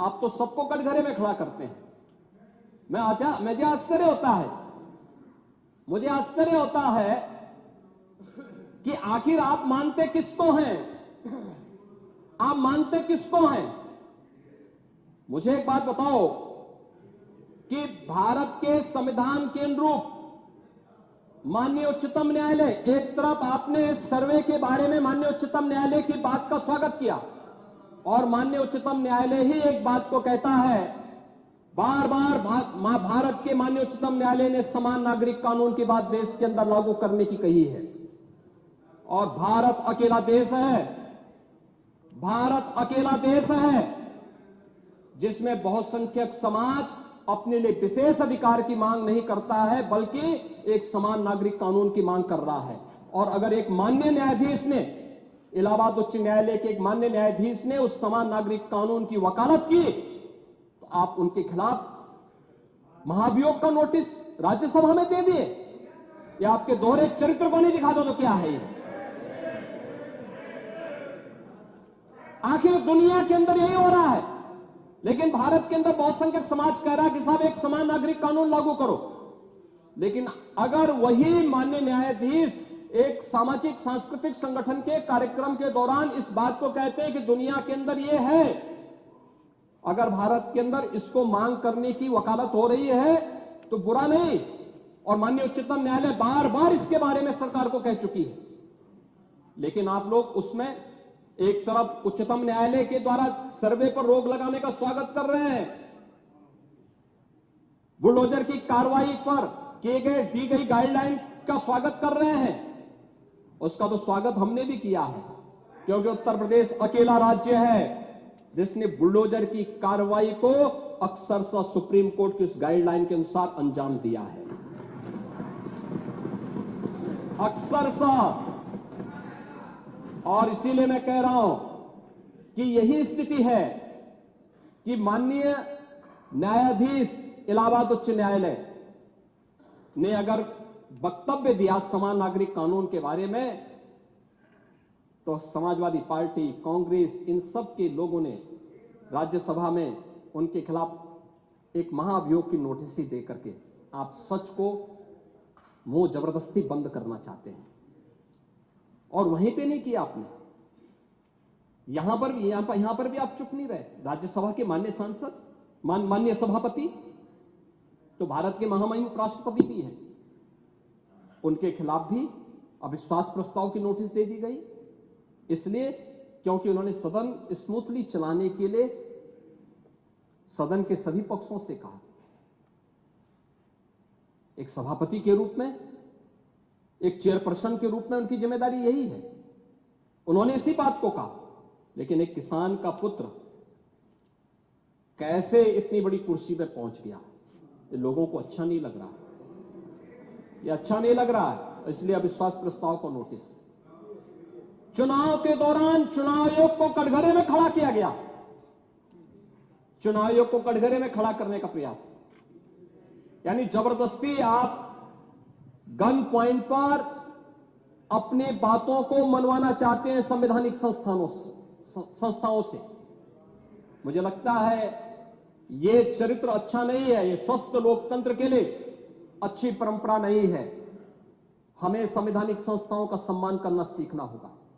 आप तो सबको कटघरे में खड़ा करते हैं। मुझे आश्चर्य होता है कि आखिर आप मानते किसको हैं? आप मानते किसको हैं? मुझे एक बात बताओ कि भारत के संविधान के अनुरूप माननीय उच्चतम न्यायालय, एक तरफ आपने सर्वे के बारे में माननीय उच्चतम न्यायालय की बात का स्वागत किया और माननीय उच्चतम न्यायालय ही एक बात को कहता है, बार बार भारत के माननीय उच्चतम न्यायालय ने समान नागरिक कानून की बात देश के अंदर लागू करने की कही है। और भारत अकेला देश है जिसमें बहुसंख्यक समाज अपने लिए विशेष अधिकार की मांग नहीं करता है, बल्कि एक समान नागरिक कानून की मांग कर रहा है। और अगर एक माननीय न्यायाधीश ने, इलाहाबाद उच्च न्यायालय के एक माननीय न्यायाधीश ने उस समान नागरिक कानून की वकालत की, तो आप उनके खिलाफ महाभियोग का नोटिस राज्यसभा में दे दिए। या आपके दोहरे चरित्र को नहीं दिखा दो तो क्या है ये? आखिर दुनिया के अंदर यही हो रहा है, लेकिन भारत के अंदर बहुसंख्यक समाज कह रहा है कि साहब एक समान नागरिक कानून लागू करो। लेकिन अगर वही माननीय न्यायाधीश एक सामाजिक सांस्कृतिक संगठन के कार्यक्रम के दौरान इस बात को कहते हैं कि दुनिया के अंदर ये है, अगर भारत के अंदर इसको मांग करने की वकालत हो रही है तो बुरा नहीं। और माननीय उच्चतम न्यायालय बार बार इसके बारे में सरकार को कह चुकी है, लेकिन आप लोग उसमें एक तरफ उच्चतम न्यायालय के द्वारा सर्वे पर रोक लगाने का स्वागत कर रहे हैं, बुलडोजर की कार्रवाई पर दी गई गाइडलाइन का स्वागत कर रहे हैं। उसका तो स्वागत हमने भी किया है, क्योंकि उत्तर प्रदेश अकेला राज्य है जिसने बुलडोजर की कार्रवाई को अक्सरशः सुप्रीम कोर्ट की उस गाइडलाइन के अनुसार अंजाम दिया है। अक्सरशः। और इसीलिए मैं कह रहा हूं कि यही स्थिति है कि माननीय न्यायाधीश इलाहाबाद उच्च न्यायालय ने अगर वक्तव्य दिया समान नागरिक कानून के बारे में, तो समाजवादी पार्टी, कांग्रेस, इन सब के लोगों ने राज्यसभा में उनके खिलाफ एक महाअभियोग की नोटिस ही दे करके आप सच को मुंह जबरदस्ती बंद करना चाहते हैं। और वहीं पे नहीं किया आपने, यहां पर भी आप चुप नहीं रहे। राज्यसभा के माननीय सांसद, माननीय सभापति तो भारत के महामहिम उपराष्ट्रपति भी हैं, उनके खिलाफ भी अविश्वास प्रस्ताव की नोटिस दे दी गई, इसलिए क्योंकि उन्होंने सदन स्मूथली चलाने के लिए सदन के सभी पक्षों से कहा। एक सभापति के रूप में, एक चेयरपर्सन के रूप में उनकी जिम्मेदारी यही है, उन्होंने इसी बात को कहा। लेकिन एक किसान का पुत्र कैसे इतनी बड़ी कुर्सी पर पहुंच गया, ये लोगों को अच्छा नहीं लग रहा है, ये अच्छा नहीं लग रहा है। इसलिए अविश्वास प्रस्ताव को नोटिस। चुनाव के दौरान चुनाव आयोग को कटघरे में खड़ा किया गया, चुनाव आयोग को कटघरे में खड़ा करने का प्रयास, यानी जबरदस्ती आप गन पॉइंट पर अपने बातों को मनवाना चाहते हैं संवैधानिक संस्थाओं से। मुझे लगता है ये चरित्र अच्छा नहीं है, ये स्वस्थ लोकतंत्र के लिए अच्छी परंपरा नहीं है। हमें संवैधानिक संस्थाओं का सम्मान करना सीखना होगा।